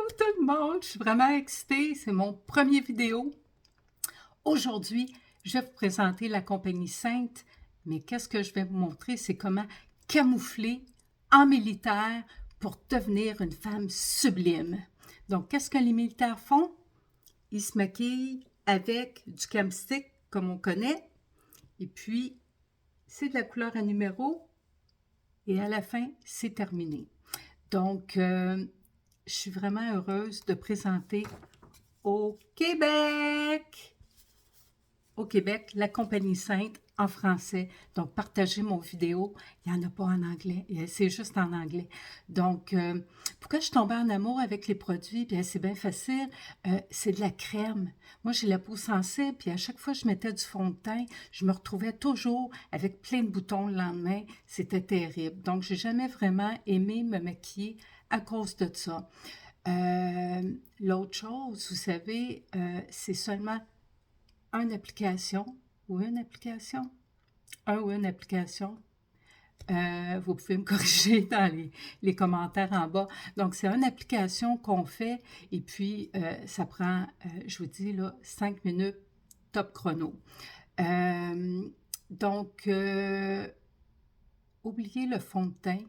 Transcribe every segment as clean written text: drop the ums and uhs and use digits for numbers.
tout le monde, je suis vraiment excitée, c'est mon premier vidéo. Aujourd'hui, je vais vous présenter la compagnie Sainte, mais qu'est-ce que je vais vous montrer, c'est comment camoufler en militaire pour devenir une femme sublime. Donc, qu'est-ce que les militaires font? Ils se maquillent avec du camstick, comme on connaît, et puis c'est de la couleur à numéro, et à la fin, c'est terminé. Donc, je suis vraiment heureuse de présenter au Québec, la Compagnie Sainte en français. Donc, partagez mon vidéo. Il n'y en a pas en anglais. C'est juste en anglais. Donc, pourquoi je suis tombée en amour avec les produits? Bien, c'est bien facile. C'est de la crème. Moi, j'ai la peau sensible, puis à chaque fois que je mettais du fond de teint, je me retrouvais toujours avec plein de boutons le lendemain. C'était terrible. Donc, j'ai jamais vraiment aimé me maquiller à cause de ça. L'autre chose, vous savez, c'est seulement une application ou une application, un ou une application. Vous pouvez me corriger dans les commentaires en bas. Donc, c'est une application qu'on fait et puis ça prend, je vous dis, là, 5 minutes top chrono. Donc, oubliez le fond de teint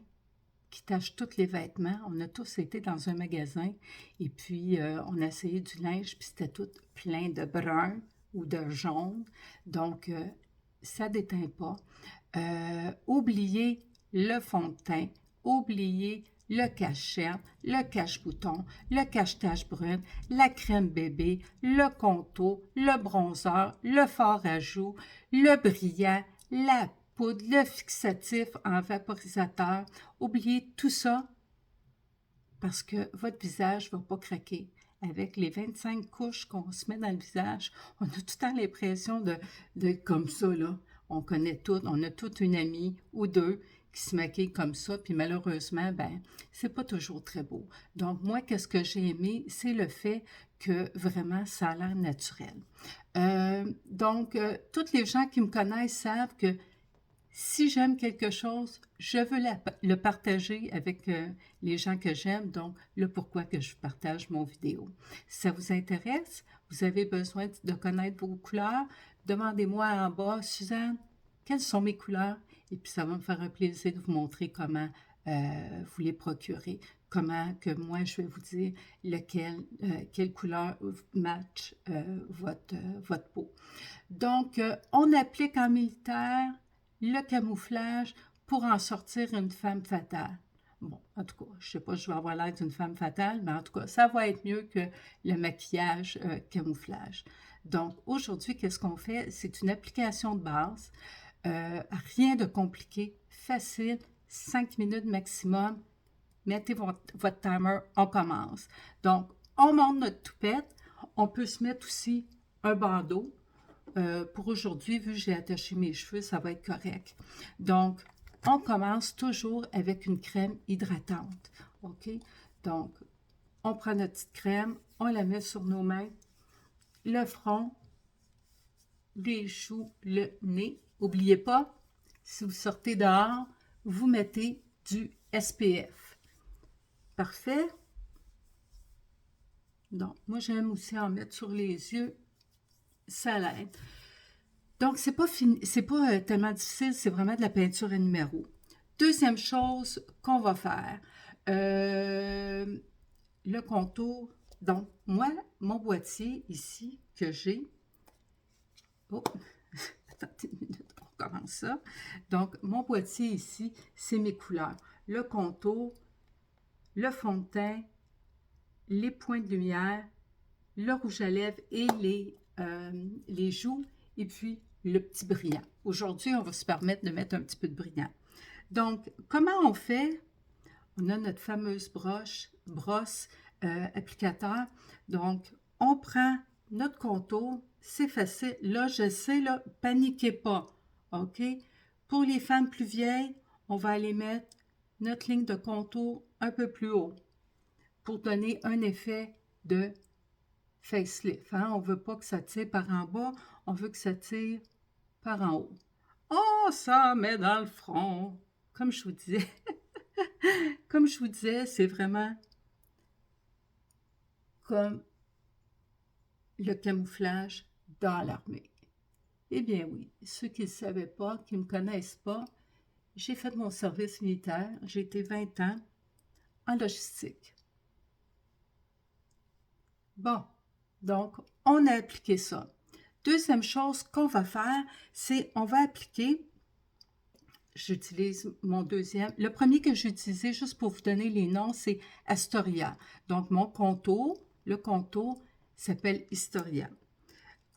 qui tache tous les vêtements. On a tous été dans un magasin et puis on a essayé du linge puis c'était tout plein de brun ou de jaune. Donc, ça déteint pas. Oubliez le fond de teint, oubliez le cache-cerne, le cache-bouton, le cache-tache brune, la crème bébé, le contour, le bronzer, le fard à joues, le brillant, la poudre, le fixatif en vaporisateur. Oubliez tout ça parce que votre visage ne va pas craquer. Avec les 25 couches qu'on se met dans le visage, on a tout le temps l'impression de comme ça, là. On connaît toutes, on a toute une amie ou deux qui se maquillent comme ça, puis malheureusement, ben, c'est pas toujours très beau. Donc, moi, qu'est-ce que j'ai aimé, c'est le fait que vraiment, ça a l'air naturel. Donc, toutes les gens qui me connaissent savent que si j'aime quelque chose, je veux le partager avec les gens que j'aime, donc le pourquoi que je partage mon vidéo. Si ça vous intéresse, vous avez besoin de connaître vos couleurs, demandez-moi en bas, Suzanne, quelles sont mes couleurs? Et puis ça va me faire un plaisir de vous montrer comment vous les procurer, comment que moi je vais vous dire quelle couleur match votre peau. Donc, on applique en militaire le camouflage pour en sortir une femme fatale. Bon, en tout cas, je ne sais pas si je vais avoir l'air d'une femme fatale, mais en tout cas, ça va être mieux que le maquillage camouflage. Donc, aujourd'hui, qu'est-ce qu'on fait? C'est une application de base, rien de compliqué, facile, 5 minutes maximum. Mettez votre timer, on commence. Donc, on monte notre toupette. On peut se mettre aussi un bandeau. Pour aujourd'hui, vu que j'ai attaché mes cheveux, ça va être correct. Donc, on commence toujours avec une crème hydratante. OK? Donc, on prend notre petite crème, on la met sur nos mains, le front, les joues, le nez. N'oubliez pas, si vous sortez dehors, vous mettez du SPF. Parfait? Donc, moi, j'aime aussi en mettre sur les yeux. Ça l'aide. Donc, c'est pas tellement difficile, c'est vraiment de la peinture à numéro. Deuxième chose qu'on va faire, euh, le contour. Donc, moi, mon boîtier ici que j'ai, oh, attendez une minute, on recommence ça. Donc, mon boîtier ici, c'est mes couleurs. Le contour, le fond de teint, les points de lumière, le rouge à lèvres et les joues, et puis le petit brillant. Aujourd'hui, on va se permettre de mettre un petit peu de brillant. Donc, comment on fait? On a notre fameuse brosse applicateur. Donc, on prend notre contour. C'est facile. Là, je sais, là, paniquez pas. OK? Pour les femmes plus vieilles, on va aller mettre notre ligne de contour un peu plus haut pour donner un effet de facelift. Hein? On ne veut pas que ça tire par en bas, on veut que ça tire par en haut. On s'en met dans le front. Comme je vous disais, c'est vraiment comme le camouflage dans l'armée. Eh bien oui, ceux qui ne savaient pas, qui ne me connaissent pas, j'ai fait mon service militaire, j'ai été 20 ans en logistique. Bon, donc on a appliqué ça. Deuxième chose qu'on va faire, c'est on va appliquer, j'utilise mon deuxième, le premier que j'ai utilisé, juste pour vous donner les noms, c'est Astoria. Donc mon contour, le contour s'appelle Historia.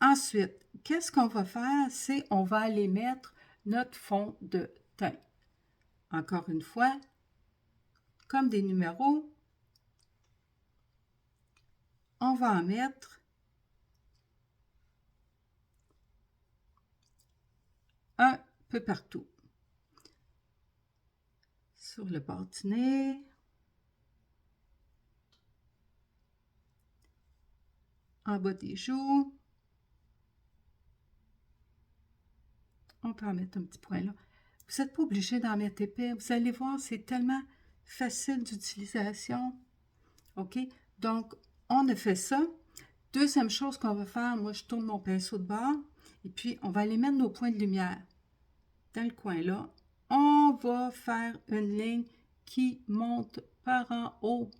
Ensuite, qu'est-ce qu'on va faire? C'est on va aller mettre notre fond de teint. Encore une fois, comme des numéros, on va en mettre un peu partout. Sur le bord du nez, en bas des joues. On peut en mettre un petit point là. Vous n'êtes pas obligé d'en mettre épais. Vous allez voir, c'est tellement facile d'utilisation. OK? Donc, on a fait ça. Deuxième chose qu'on va faire, moi, je tourne mon pinceau de bord. Et puis, on va aller mettre nos points de lumière dans le coin là. On va faire une ligne qui monte par en haut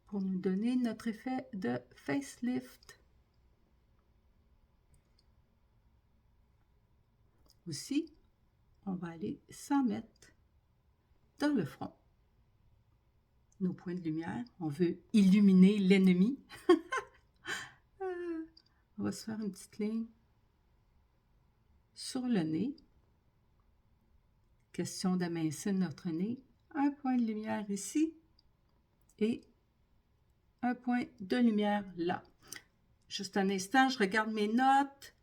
pour nous donner notre effet de facelift. Aussi, on va aller s'en mettre dans le front. Nos points de lumière, on veut illuminer l'ennemi. On va se faire une petite ligne sur le nez. Question d'amincir notre nez. Un point de lumière ici et un point de lumière là. Juste un instant, je regarde mes notes.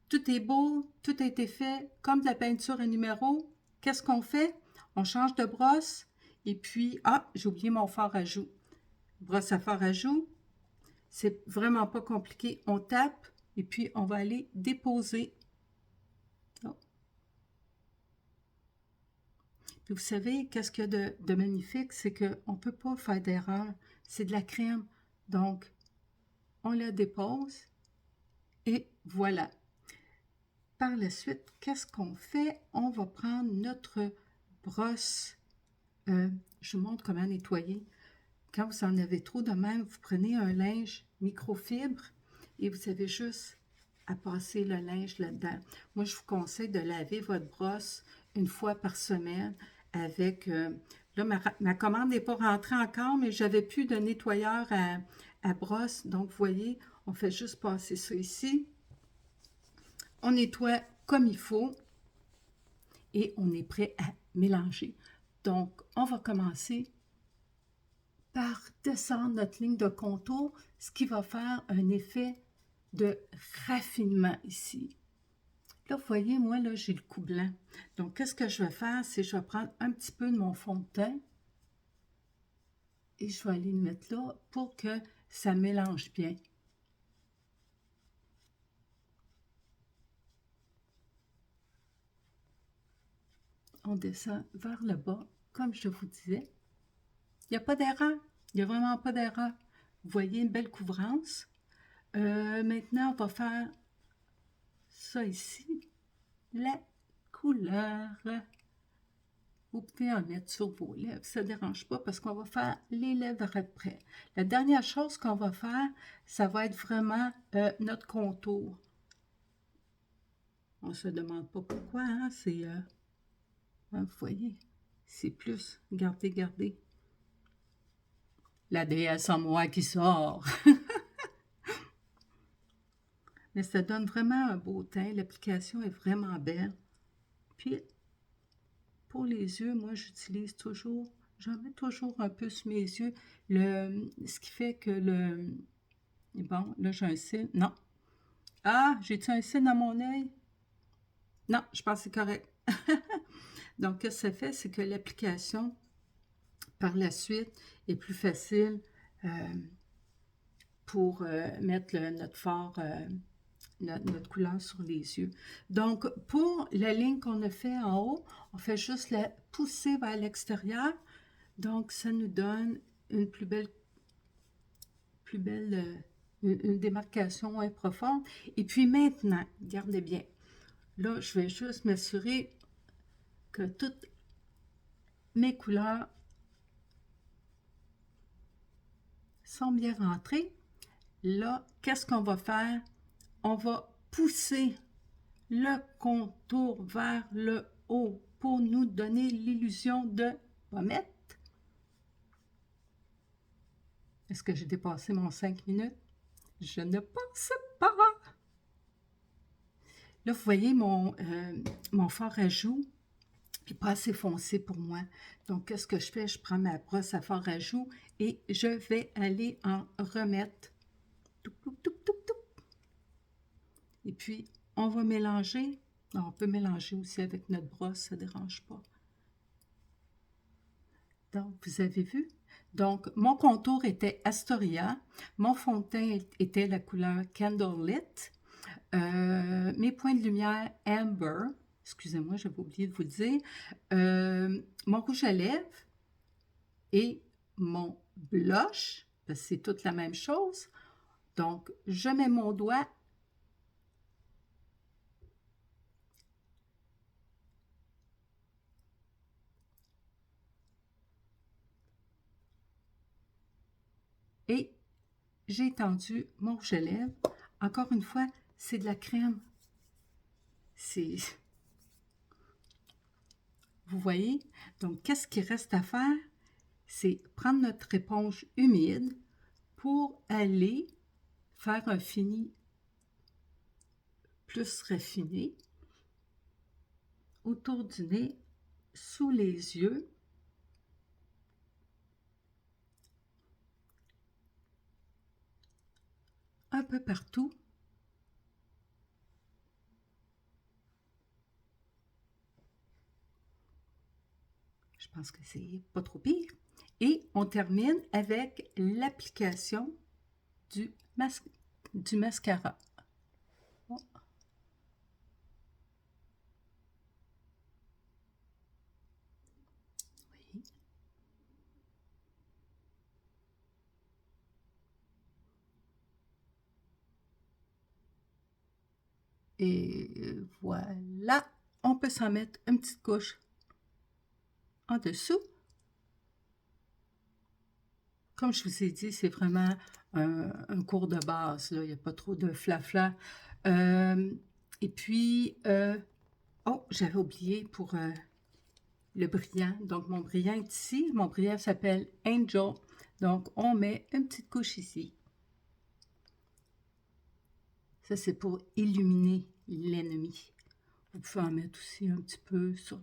Tout est beau, tout a été fait comme de la peinture à numéro. Qu'est-ce qu'on fait? On change de brosse et puis, j'ai oublié mon fard à joues. Brosse à fard à joues, c'est vraiment pas compliqué. On tape et puis on va aller déposer. Oh. Puis vous savez, qu'est-ce qu'il y a de magnifique? C'est qu'on ne peut pas faire d'erreur. C'est de la crème. Donc, on la dépose et voilà. Par la suite, qu'est-ce qu'on fait? On va prendre notre brosse. Je vous montre comment nettoyer. Quand vous en avez trop de même, vous prenez un linge microfibre et vous avez juste à passer le linge là-dedans. Moi, je vous conseille de laver votre brosse une fois par semaine avec... là, ma commande n'est pas rentrée encore, mais j'avais plus de nettoyeur à brosse. Donc, vous voyez, on fait juste passer ça ici. On nettoie comme il faut et on est prêt à mélanger. Donc, on va commencer par descendre notre ligne de contour, ce qui va faire un effet de raffinement ici. Là, vous voyez, moi, là, j'ai le cou blanc. Donc, qu'est-ce que je vais faire? C'est que je vais prendre un petit peu de mon fond de teint et je vais aller le mettre là pour que ça mélange bien. On descend vers le bas, comme je vous disais. Il n'y a pas d'erreur. Il n'y a vraiment pas d'erreur. Vous voyez une belle couvrance. Maintenant, on va faire ça ici. La couleur. Vous pouvez en mettre sur vos lèvres. Ça ne dérange pas parce qu'on va faire les lèvres après. La dernière chose qu'on va faire, ça va être vraiment notre contour. On ne se demande pas pourquoi. Hein? C'est... vous voyez, c'est plus. Regardez, regardez. La déesse en moi qui sort. Mais ça donne vraiment un beau teint. L'application est vraiment belle. Puis, pour les yeux, moi, j'utilise toujours, j'en mets toujours un peu sur mes yeux. Ce qui fait que le... Bon, là, j'ai un cil. Non. Ah, j'ai-tu un cil dans mon œil? Non, je pense que c'est correct. Donc, ce que ça fait, c'est que l'application, par la suite, est plus facile pour mettre notre fard, notre couleur sur les yeux. Donc, pour la ligne qu'on a fait en haut, on fait juste la pousser vers l'extérieur. Donc, ça nous donne une plus belle plus belle, une démarcation moins profonde. Et puis maintenant, regardez bien, là, je vais juste m'assurer que toutes mes couleurs sont bien rentrées. Là, qu'est-ce qu'on va faire? On va pousser le contour vers le haut pour nous donner l'illusion de pommette. Est-ce que j'ai dépassé mon 5 minutes? Je ne pense pas. Là, vous voyez, mon fard à joues n'est pas assez foncé pour moi. Donc, qu'est-ce que je fais? Je prends ma brosse à fard à joues et je vais aller en remettre. Toup, toup, toup, toup, toup. Et puis, on va mélanger. On peut mélanger aussi avec notre brosse, ça ne dérange pas. Donc, vous avez vu? Donc, mon contour était Astoria. Mon fond de teint était la couleur Candlelit. Mes points de lumière Amber. Excusez-moi, j'avais oublié de vous le dire. Mon rouge à lèvres et mon blush, parce que c'est toute la même chose. Donc, je mets mon doigt et j'ai étendu mon rouge à lèvres. Encore une fois, c'est de la crème. Vous voyez? Donc, qu'est-ce qui reste à faire? C'est prendre notre éponge humide pour aller faire un fini plus raffiné autour du nez, sous les yeux. Un peu partout. Je pense que c'est pas trop pire. Et on termine avec l'application du mascara. Bon. Oui. Et voilà, on peut s'en mettre une petite couche en dessous. Comme je vous ai dit, c'est vraiment un cours de base, là. Il n'y a pas trop de flafla. Et puis, oh, j'avais oublié pour le brillant. Donc, mon brillant est ici. Mon brillant s'appelle Angel. Donc, on met une petite couche ici. Ça, c'est pour illuminer l'ennemi. Vous pouvez en mettre aussi un petit peu sur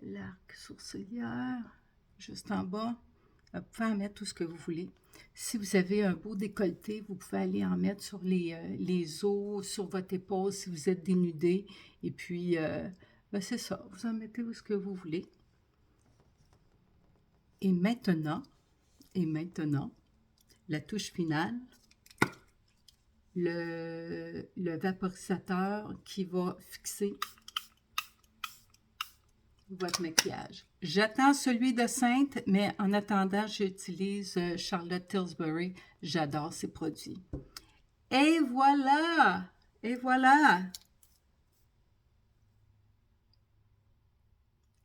l'arc sourcilière, juste en bas. Vous pouvez en mettre tout ce que vous voulez. Si vous avez un beau décolleté, vous pouvez aller en mettre sur les os, sur votre épaule si vous êtes dénudé. Et puis, ben c'est ça, vous en mettez où ce que vous voulez. Et maintenant, la touche finale, le vaporisateur qui va fixer votre maquillage. J'attends celui de Sainte, mais en attendant, j'utilise Charlotte Tilbury. J'adore ces produits. Et voilà! Et voilà!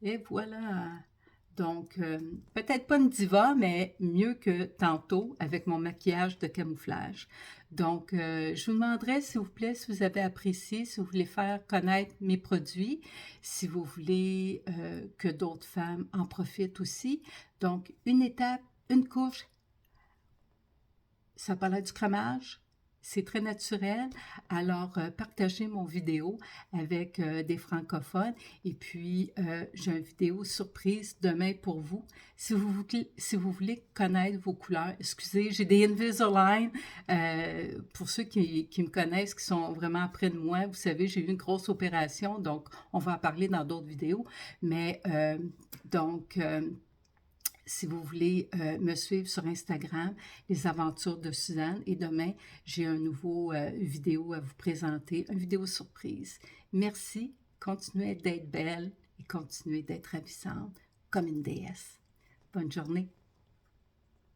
Et voilà! Donc, peut-être pas une diva, mais mieux que tantôt avec mon maquillage de camouflage. Donc, je vous demanderai, s'il vous plaît, si vous avez apprécié, si vous voulez faire connaître mes produits, si vous voulez que d'autres femmes en profitent aussi. Donc, une étape, une couche, ça parlait du crémage. C'est très naturel. Alors, partagez mon vidéo avec des francophones. Et puis, j'ai une vidéo surprise demain pour vous. Si vous voulez connaître vos couleurs, excusez, j'ai des Invisalign. Pour ceux qui me connaissent, qui sont vraiment près de moi, vous savez, j'ai eu une grosse opération, donc on va en parler dans d'autres vidéos. Mais, si vous voulez me suivre sur Instagram, les aventures de Suzanne. Et demain, j'ai un nouveau vidéo à vous présenter, une vidéo surprise. Merci, continuez d'être belle et continuez d'être ravissante comme une déesse. Bonne journée.